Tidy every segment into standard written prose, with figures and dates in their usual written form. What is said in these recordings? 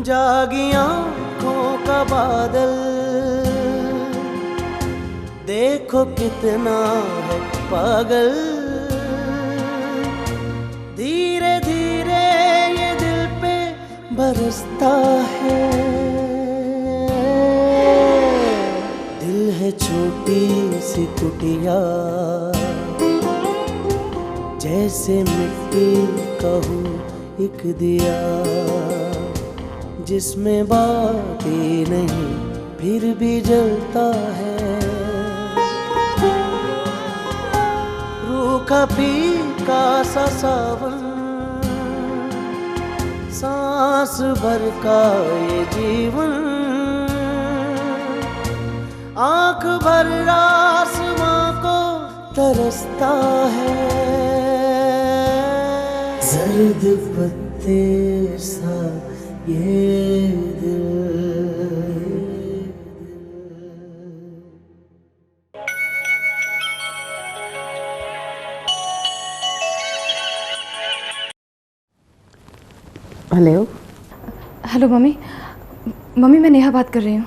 जागी आँखों का बादल, देखो कितना है पागल। धीरे धीरे ये दिल पे बरसता है। दिल है छोटी सी कुटिया, जैसे मिट्टी का हो एक दिया, जिसमें बातें नहीं फिर भी जलता है। रूखा फीका सा सावन, सांस भर का ये जीवन, आंख भर आसमां को तरसता है। जर्द पत्ते सा ये दिल। हेलो। Hello mummy. मम्मी मैं नेहा बात कर रही हूँ।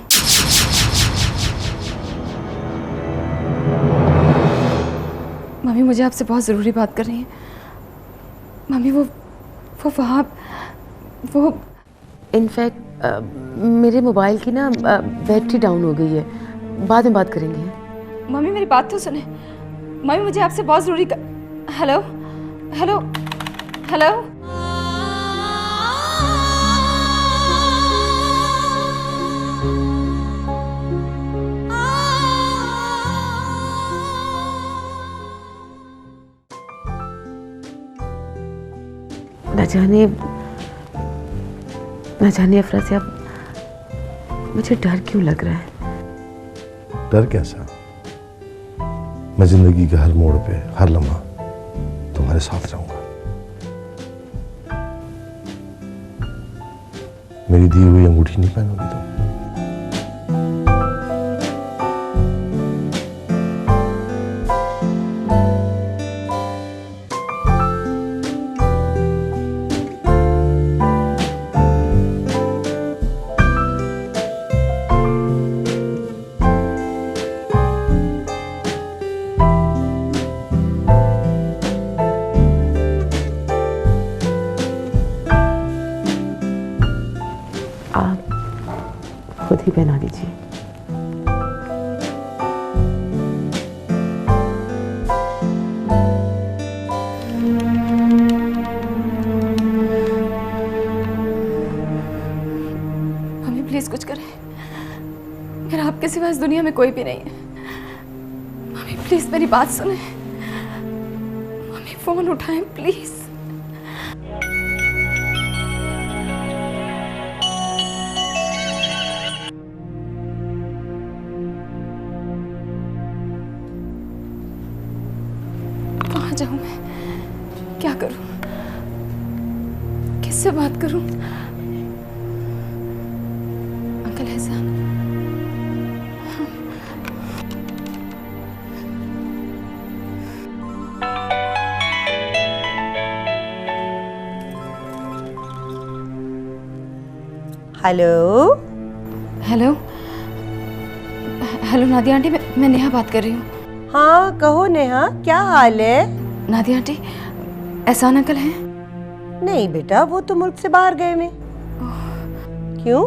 मम्मी मुझे आपसे बहुत ज़रूरी बात करनी है। मम्मी वो वहाँ वो इनफैक्ट मेरे मोबाइल की ना बैटरी डाउन हो गई है, बाद में बात करेंगे। मम्मी मेरी बात तो सुने। मम्मी मुझे आपसे बहुत ज़रूरी हेलो हेलो हेलो। न जाने अफरा, अब मुझे डर क्यों लग रहा है। डर कैसा? मैं जिंदगी के हर मोड़ पे हर लम्हा तुम्हारे साथ रहूंगा। मेरी दी हुई अंगूठी नहीं पहनोगी तुम? खुद ही पहना दीजिए। मम्मी प्लीज कुछ करें, मेरा आपके सिवा इस दुनिया में कोई भी नहीं है। मम्मी प्लीज मेरी बात सुने। मम्मी फोन उठाएं प्लीज। जाऊं मैं, क्या करूं, किससे बात करूं? अंकल एहसान, hello hello hello Nadia aunty, मैं नेहा बात कर रही हूँ। हाँ कहो नेहा, क्या हाल है? नादिया आंटी, एहसान अंकल हैं? नहीं बेटा, वो तो मुल्क से बाहर गए में। क्यों,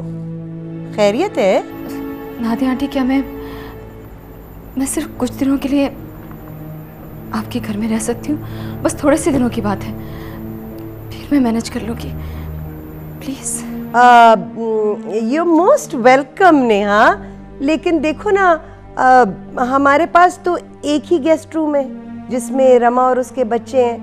खैरियत है? नादिया आंटी, क्या मैं सिर्फ कुछ दिनों के लिए आपके घर में रह सकती हूँ? बस थोड़े से दिनों की बात है, फिर मैं मैनेज कर लूँगी, please. You most welcome Neha, लेकिन देखो ना, हमारे पास तो एक ही गेस्ट रूम है जिसमें रमा और उसके बच्चे हैं,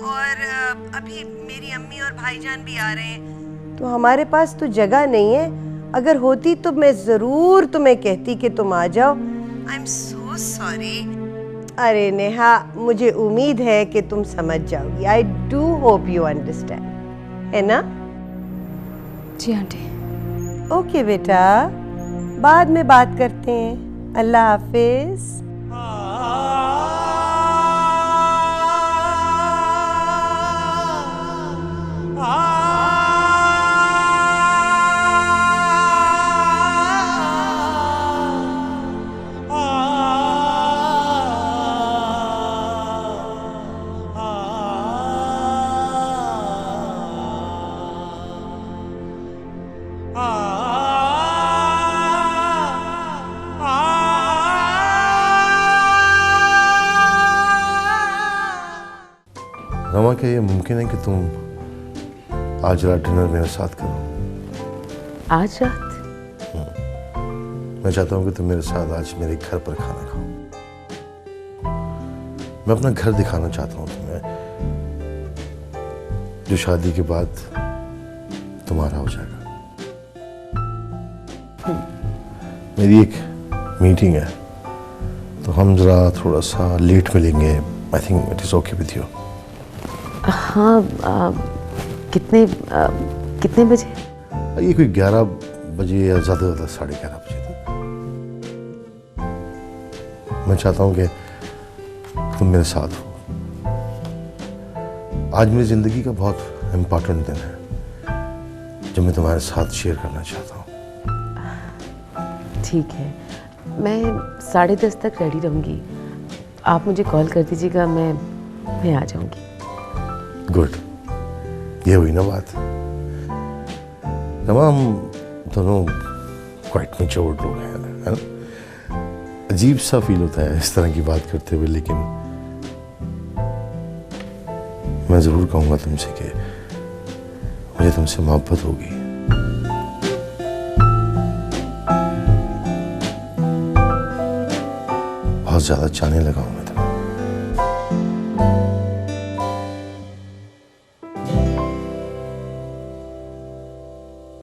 और अभी मेरी अम्मी और भाईजान भी आ रहे हैं, तो हमारे पास तो जगह नहीं है। अगर होती तो मैं ज़रूर तुम्हें कहती कि तुम आ जाओ। I am so sorry. अरे नेहा, मुझे उम्मीद है कि तुम समझ जाओगी। I do hope you understand, है ना? जी आंटी। ओके बेटा, बाद में बात करते हैं। अल्लाह हाफिज। रमा, क्या ये मुमकिन है कि तुम आज रात डिनर मेरे साथ करो? आज रात? मैं चाहता हूँ कि तुम मेरे साथ आज मेरे घर पर खाना खाओ। मैं अपना घर दिखाना चाहता हूँ तुम्हें, जो शादी के बाद तुम्हारा हो जाएगा। मेरी एक मीटिंग है, तो हम जरा थोड़ा सा लेट मिलेंगे। I think it is okay with you. हाँ, कितने बजे? ये कोई 11 बजे या ज़्यादा से ज़्यादा 11:30 बजे तक। मैं चाहता हूँ कि तुम मेरे साथ हो। आज मेरी ज़िंदगी का बहुत इम्पोर्टेंट दिन है, जो मैं तुम्हारे साथ शेयर करना चाहता हूँ। ठीक है, मैं 10:30 तक रेडी रहूँगी। आप मुझे कॉल कर दीजिएगा, मैं आ जाऊँगी। गुड, ये हुई ना बात। रमा, हम दोनों क्वाइट मैच्योर्ड लोग हैं, है ना? अजीब सा फील होता है इस तरह की बात करते हुए, लेकिन मैं ज़रूर कहूँगा तुमसे कि मुझे तुमसे मोहब्बत होगी। बहुत ज़्यादा चाहने लगा हूँ मैं तुम्हें।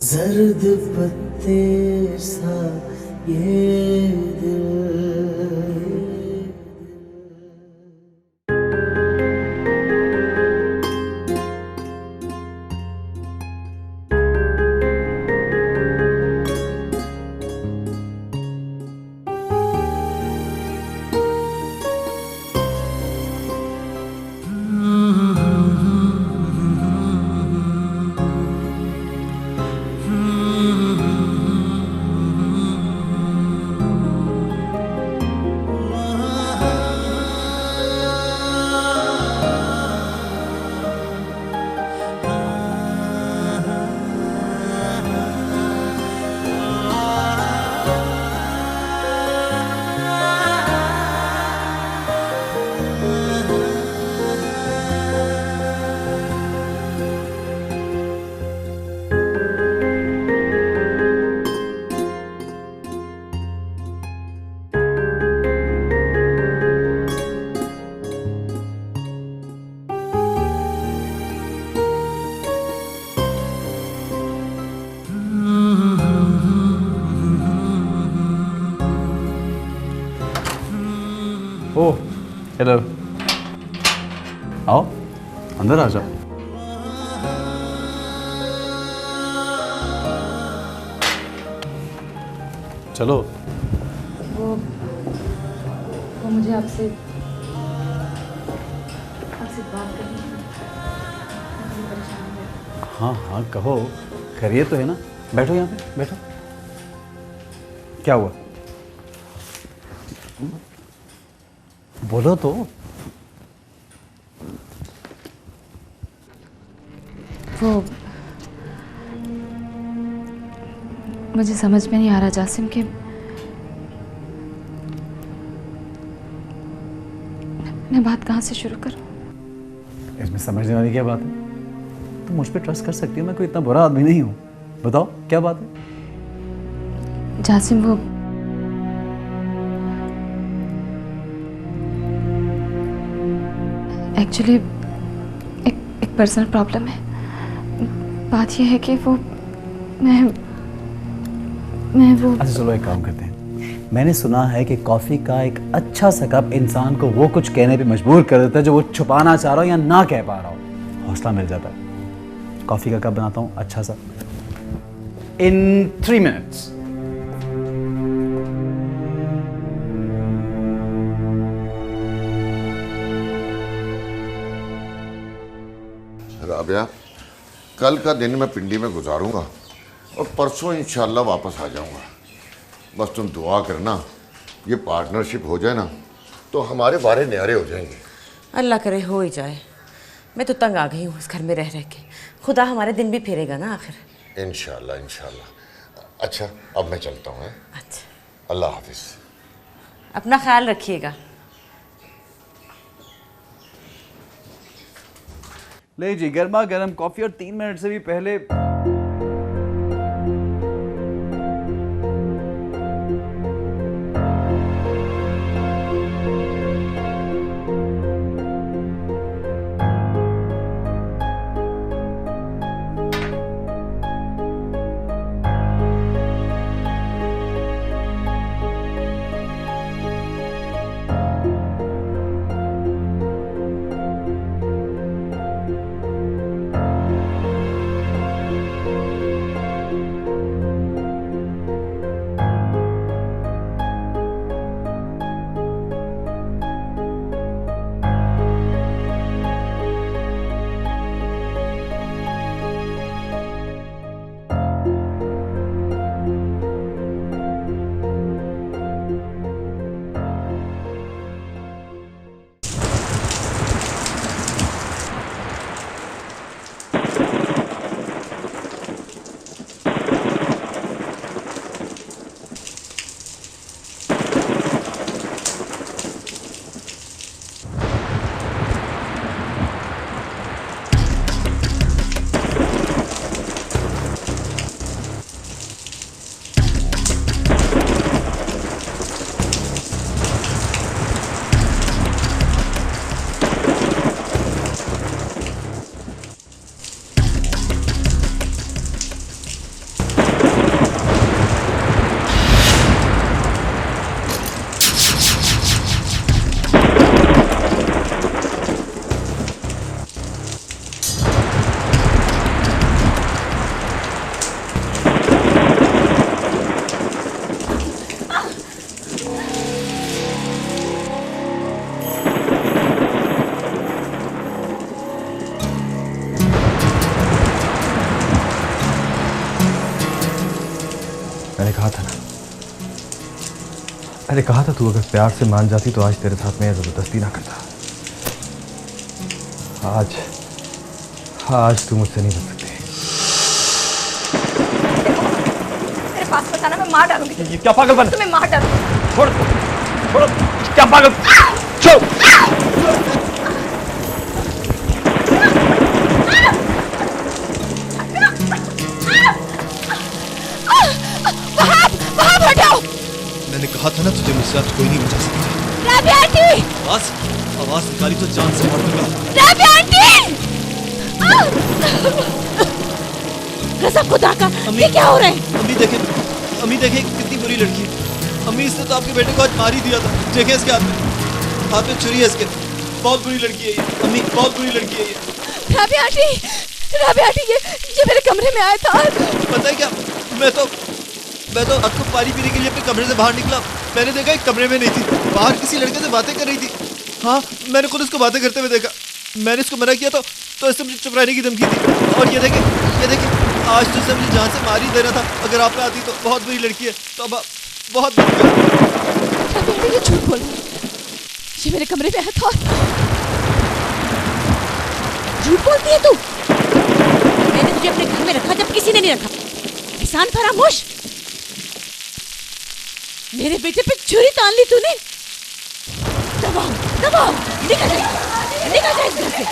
जर्द पत्ते सा ये दिल। ओह, हेलो। आओ, अंदर आ जाओ। चलो। वो मुझे आपसे बात करनी है। हाँ हाँ, कहो। खैरियत तो है ना? बैठो यहाँ पे, बैठो। क्या हुआ? बोलो तो। वो मुझे समझ में नहीं आ रहा जासिम कि मैं बात कहाँ से शुरू करूं। इसमें समझने वाली क्या बात है? तुम मुझ पे ट्रस्ट कर सकती हो, मैं कोई इतना बुरा आदमी नहीं हूँ। बताओ क्या बात है? जासिम, वो एक्चुअली एक पर्सनल प्रॉब्लम है। बात यह है कि वो मैं वो अच्छा चलो, एक काम करते हैं। मैंने सुना है कि कॉफ़ी का एक अच्छा सा कप इंसान को वो कुछ कहने पे मजबूर कर देता है जो वो छुपाना चाह रहा हो या ना कह पा रहा हो। हौसला मिल जाता है। कॉफ़ी का कप बनाता हूँ अच्छा सा, इन 3 minutes। राबिया, कल का दिन मैं पिंडी में गुजारूंगा और परसों इंशाल्लाह वापस आ जाऊंगा। बस तुम दुआ करना, ये पार्टनरशिप हो जाए ना तो हमारे बारे न्यारे हो जाएंगे। अल्लाह करे हो ही जाए। मैं तो तंग आ गई हूँ इस घर में रह के। खुदा हमारे दिन भी फेरेगा ना आखिर। इंशाल्लाह इंशाल्लाह। अच्छा, अब मैं चलता हूँ। अच्छा, अल्लाह हाफिज। अपना ख्याल रखिएगा। ले जी गर्मा गर्म कॉफी और 3 मिनट से भी पहले मैंने कहा था तू अगर प्यार से मान जाती तो आज तेरे साथ में जबरदस्ती ना करता। आज तू मुझसे नहीं बच सकती। मेरे पास बताना, मैं मार डालूंगी। ये क्या पागलपन? तुम्हें मार डालूंगी। छोड़ छोड़, क्या पागल? छोड़। वहाँ हटाओ। मैंने कहा था ना तुझे मुझसे आज कोई नहीं बचा सकता। राबिया आंटी! आवाज निकाली तो जान से मार दूंगा। राबिया आंटी! कसम खुदा का, ये क्या हो रहा है? अम्मी देखे कितनी बुरी लड़की है। अम्मी इसने तो आपके बेटे को आज मार ही दिया था। देखे इसके हाथ में छुरी है इसके। बहुत बुरी लड़की है ये। अम्मी बहुत बुरी लड़की है ये। राबिया आंटी, ये मेरे कमरे में आया था। पता है क्या, मैं तो आपको पानी पीने के लिए अपने कमरे से बाहर निकला। मैंने देखा एक कमरे में नहीं थी, बाहर किसी लड़के से बातें कर रही थी। हाँ, मैंने खुद उसको बातें करते हुए देखा। मैंने इसको मना किया तो इससे मुझे चुप रहने की धमकी दी। और ये देखे आज तो इसने मुझे जान से मार ही देना था अगर आप आती तो। बहुत बुरी लड़की है। तो अब बहुत ये झूठ बोल रही है। ये मेरे कमरे में आया था। झूठ बोलती है तू। मैंने तुझे अपने घर में रखा जब किसी ने नहीं रखा। किसान फरामोश, मेरे बेटे पे छुरी तान ली तूने। दबाओ, निकल जा इस घर से।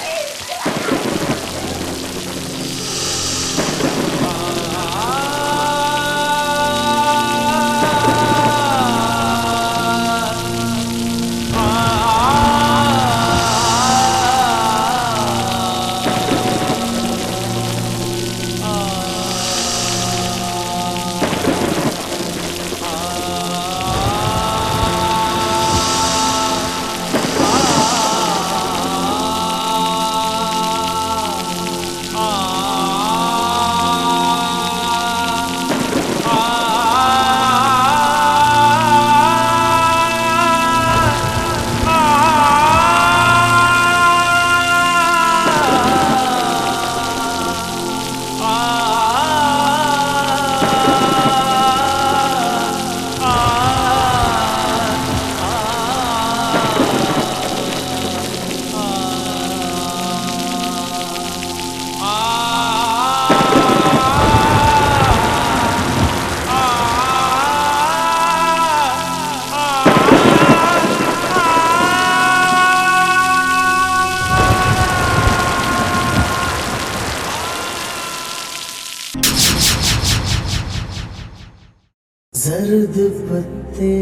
जर्द पत्ते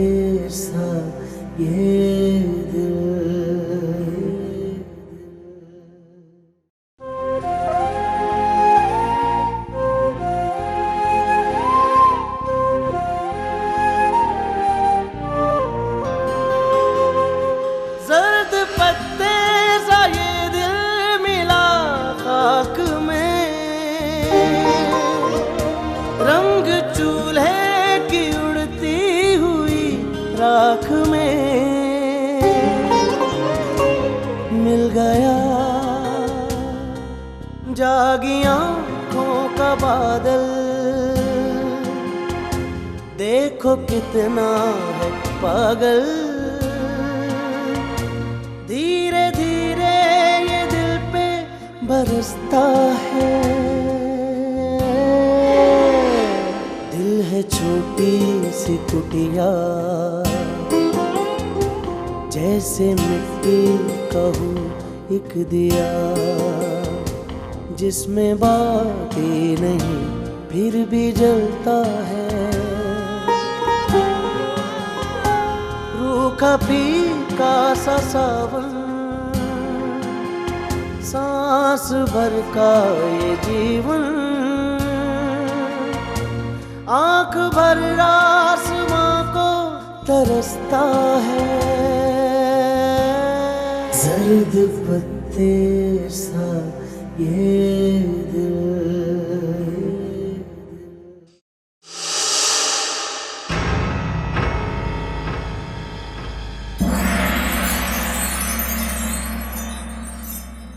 सा ये दिल। जर्द पत्ते सा ये दिल मिला खाक में, रंग चूल्हे की उड़ती हुई राख में मिल गया जागी आँखों का बादल। देखो कितना है पागल, धीरे धीरे ये दिल पे बरसता है। दिल है छोटी सी कुटिया, जैसे मिट्टी का हो एक दिया, जिसमें बातें नहीं फिर भी जलता है। रूखा फीका सा सावन, सांस भर का ये जीवन, आंख भर आसमां को तरसता है। जर्द पत्ते सा ये